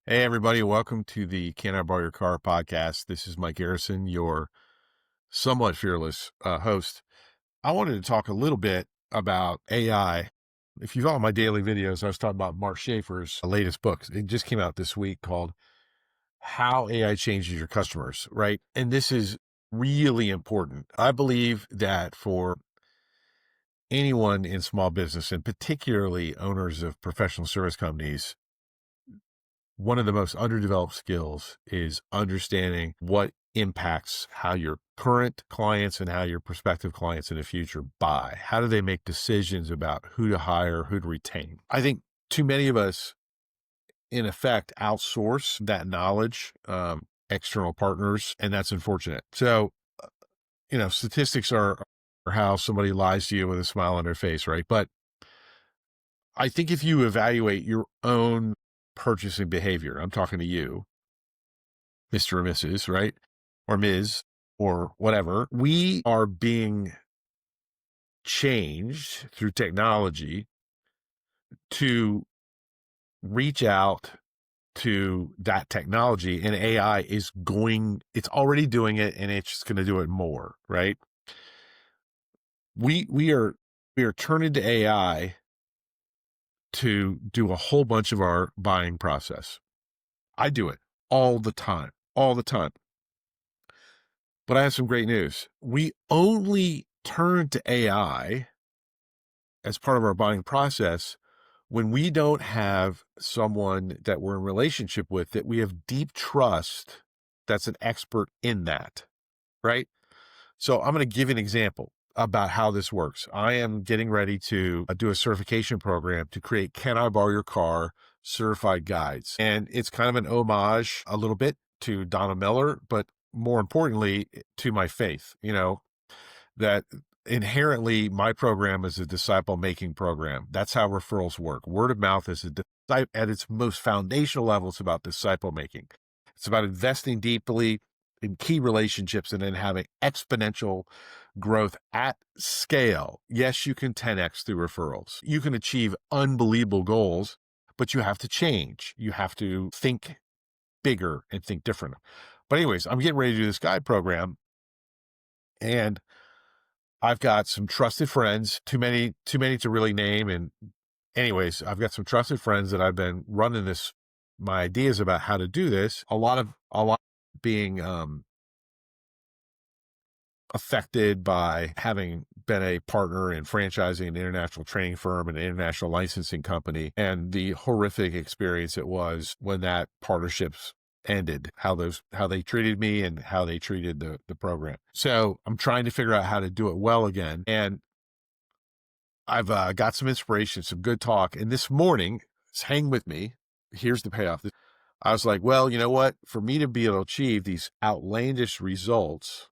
Hey, everybody. Welcome to the Can I Borrow Your Car podcast. This is Mike Garrison, your somewhat fearless host. I wanted to talk a little bit about AI. If you follow my daily videos, I was talking about Mark Schaefer's latest book. It just came out this week called How AI Changes Your Customers, right? And this is really important. I believe that for anyone in small business, and particularly owners of professional service companies, one of the most underdeveloped skills is understanding what impacts how your current clients and how your prospective clients in the future buy. How do they make decisions about who to hire, who to retain? I think too many of us, in effect, outsource that knowledge, external partners, and that's unfortunate. So, statistics are how somebody lies to you with a smile on their face, right? But I think if you evaluate your own purchasing behavior, I'm talking to you, Mr. or Mrs., right? Or Ms. or whatever, we are being changed through technology to reach out to that technology, and AI it's already doing it, and it's just going to do it more, right? We are turning to AI to do a whole bunch of our buying process. I do it all the time, all the time. But I have some great news. We only turn to AI as part of our buying process when we don't have someone that we're in relationship with that we have deep trust that's an expert in that, right? So I'm going to give you an example about how this works. I am getting ready to do a certification program to create Can I Borrow Your Car certified guides. And it's kind of an homage a little bit to Donna Miller, but more importantly, to my faith, that inherently my program is a disciple making program. That's how referrals work. Word of mouth is at its most foundational level. It's about disciple making. It's about investing deeply in key relationships and then having exponential growth at scale. Yes, you can 10x through referrals. You can achieve unbelievable goals, but you have to change. You have to think bigger and think different. But anyways, I'm getting ready to do this guide program, and I've got some trusted friends, too many to really name. And anyways, I've got some trusted friends that I've been running my ideas about how to do this. A lot being affected by having been a partner in franchising an international training firm and an international licensing company, and the horrific experience it was when that partnerships ended, how they treated me and how they treated the program. So I'm trying to figure out how to do it well again. And I've got some inspiration, some good talk. And this morning, hang with me. Here's the payoff. I was like, well, you know what? For me to be able to achieve these outlandish results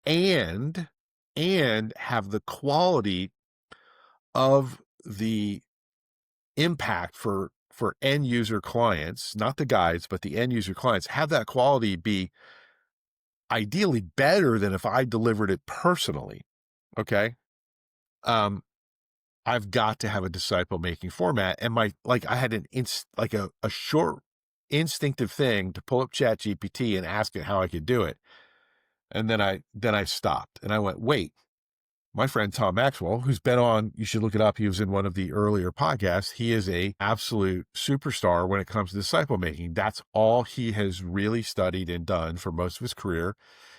and have the quality of the impact for end user clients, not the guides, but the end user clients, have that quality be ideally better than if I delivered it personally. Okay. I've got to have a disciple making format. And I had a short instinctive thing to pull up Chat GPT and ask it how I could do it. And then I stopped and I went, wait, my friend Tom Maxwell, who's been on, you should look it up. He was in one of the earlier podcasts. He is a absolute superstar when it comes to disciple making. That's all he has really studied and done for most of his career.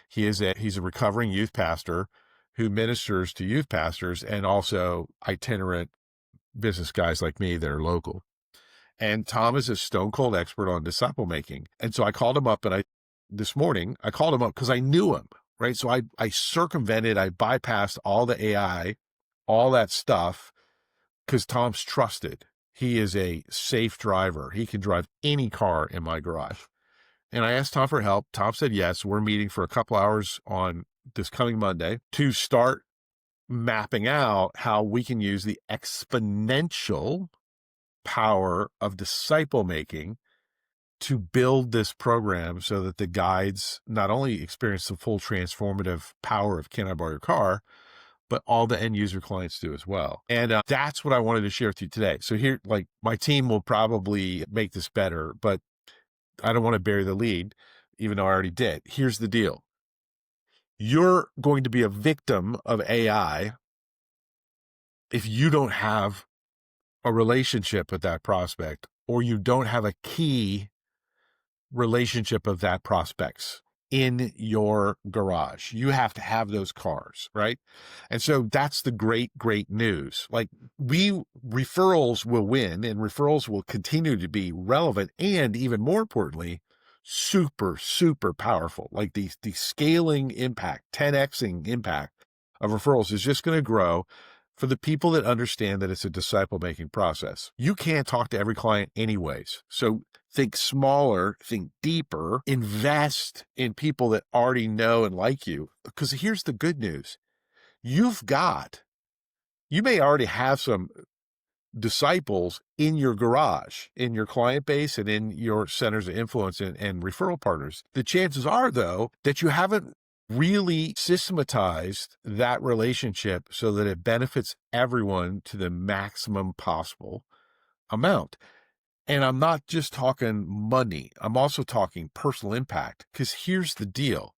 He's a recovering youth pastor who ministers to youth pastors and also itinerant business guys like me that are local. And Tom is a stone cold expert on disciple making. And so I called him up, and this morning I called him up because I knew him, right? So I circumvented, I bypassed all the AI, all that stuff, because Tom's trusted. He is a safe driver. He can drive any car in my garage. And I asked Tom for help. Tom said yes. We're meeting for a couple hours on this coming Monday to start mapping out how we can use the exponential power of disciple making to build this program so that the guides not only experience the full transformative power of Can I Borrow Your Car, but all the end user clients do as well. And that's what I wanted to share with you today. So here, my team will probably make this better, but I don't want to bury the lead, even though I already did. Here's the deal. You're going to be a victim of AI if you don't have a relationship with that prospect, or you don't have a key relationship of that prospect's in your garage. You have to have those cars, right? And so that's the great news. Like, referrals will win, and referrals will continue to be relevant, and even more importantly, super powerful. Like the scaling impact, 10xing impact of referrals is just going to grow for the people that understand that it's a disciple making process. You can't talk to every client anyways. So think smaller, think deeper, invest in people that already know and like you. Because here's the good news. You may already have some disciples in your garage, in your client base, and in your centers of influence and referral partners. The chances are, though, that you haven't really systematized that relationship so that it benefits everyone to the maximum possible amount. And I'm not just talking money. I'm also talking personal impact. Because here's the deal.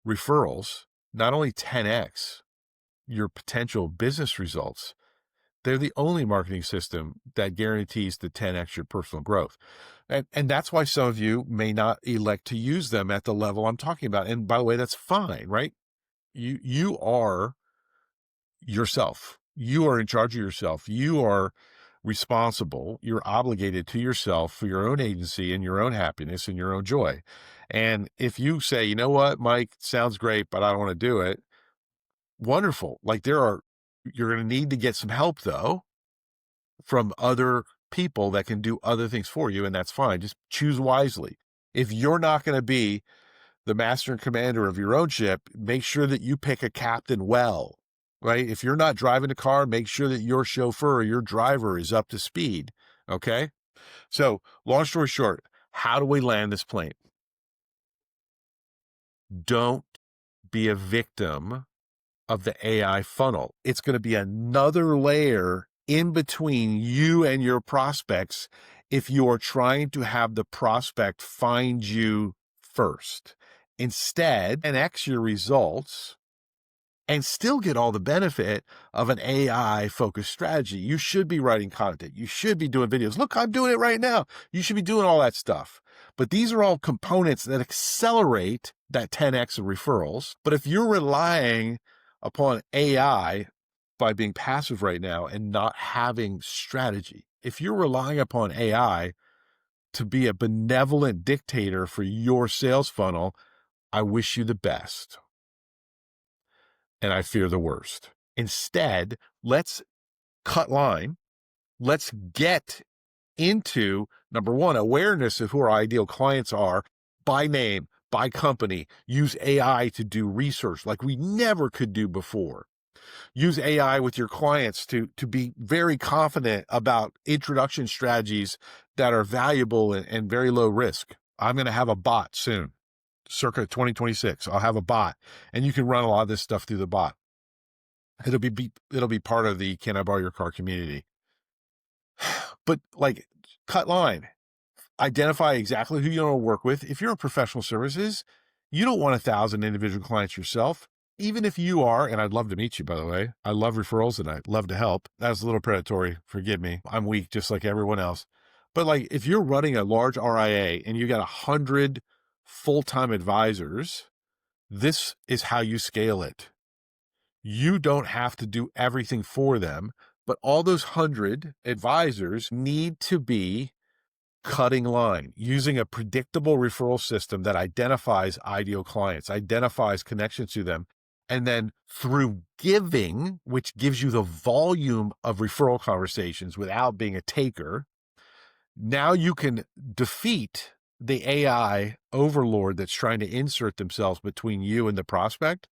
Referrals not only 10x your potential business results, they're the only marketing system that guarantees the 10x your personal growth. And that's why some of you may not elect to use them at the level I'm talking about. And by the way, that's fine, right? You are yourself. You are in charge of yourself. You are responsible. You're obligated to yourself for your own agency and your own happiness and your own joy. And if you say, you know what, Mike, sounds great, but I don't want to do it. Wonderful. Like, you're going to need to get some help though from other people that can do other things for you. And that's fine. Just choose wisely. If you're not going to be the master and commander of your own ship, make sure that you pick a captain well, right? If you're not driving a car, make sure that your chauffeur or your driver is up to speed. Okay. So long story short, how do we land this plane? Don't be a victim of the AI funnel. It's going to be another layer in between you and your prospects if you are trying to have the prospect find you first. Instead, 10x your results and still get all the benefit of an AI focused strategy. You should be writing content. You should be doing videos. Look, I'm doing it right now. You should be doing all that stuff. But these are all components that accelerate that 10x of referrals. But if you're relying upon AI by being passive right now and not having strategy, if you're relying upon AI to be a benevolent dictator for your sales funnel, I wish you the best. And I fear the worst. Instead, let's cut line. Let's get into, number one, awareness of who our ideal clients are by name, by company. Use AI to do research like we never could do before. Use AI with your clients to be very confident about introduction strategies that are valuable and very low risk. I'm going to have a bot soon, circa 2026. I'll have a bot, and you can run a lot of this stuff through the bot. It'll be part of the Can I Borrow Your Car community. But like, cut line. Identify exactly who you want to work with. If you're in professional services, you don't want 1,000 individual clients yourself. Even if you are, and I'd love to meet you, by the way. I love referrals and I love to help. That's a little predatory. Forgive me. I'm weak just like everyone else. But like, if you're running a large RIA and you got 100 full-time advisors, this is how you scale it. You don't have to do everything for them, but all those 100 advisors need to be cutting line, using a predictable referral system that identifies ideal clients, identifies connections to them, and then through giving, which gives you the volume of referral conversations without being a taker, now you can defeat the AI overlord that's trying to insert themselves between you and the prospect.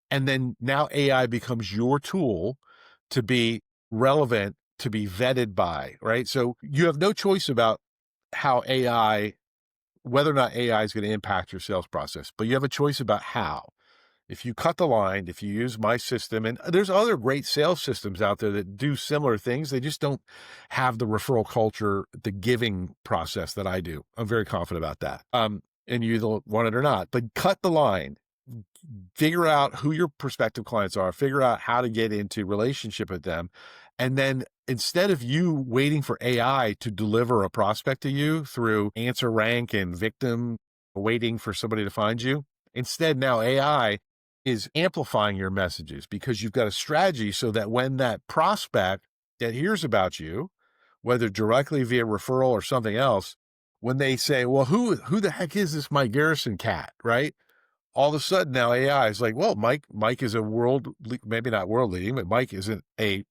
And then now AI becomes your tool to be relevant, to be vetted by, right? So you have no choice about how AI, whether or not AI is going to impact your sales process, but you have a choice about how. If you cut the line, if you use my system, and there's other great sales systems out there that do similar things, they just don't have the referral culture, the giving process that I do. I'm very confident about that. And you either want it or not, but cut the line, figure out who your prospective clients are, figure out how to get into relationship with them. And then instead of you waiting for AI to deliver a prospect to you through answer rank and victim, waiting for somebody to find you, instead now AI is amplifying your messages because you've got a strategy so that when that prospect that hears about you, whether directly via referral or something else, when they say, well, who the heck is this Mike Garrison cat, right? All of a sudden now AI is like, well, Mike is a maybe not world leading, but Mike isn't a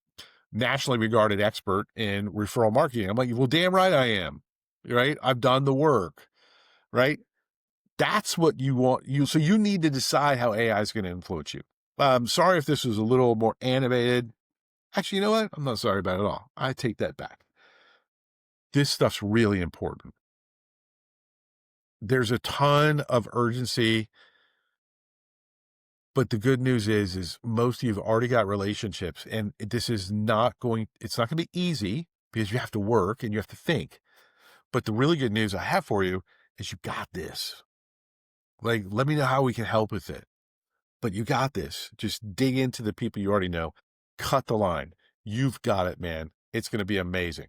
nationally regarded expert in referral marketing. I'm like, well, damn right I am, right? I've done the work, right? That's what you want. So you need to decide how AI is going to influence you. Sorry if this was a little more animated. Actually, you know what? I'm not sorry about it at all. I take that back. This stuff's really important. There's a ton of urgency, but the good news is most of you have already got relationships, and it's not going to be easy because you have to work and you have to think. But the really good news I have for you is you got this. Like, let me know how we can help with it. But you got this. Just dig into the people you already know. Cut the line. You've got it, man. It's going to be amazing.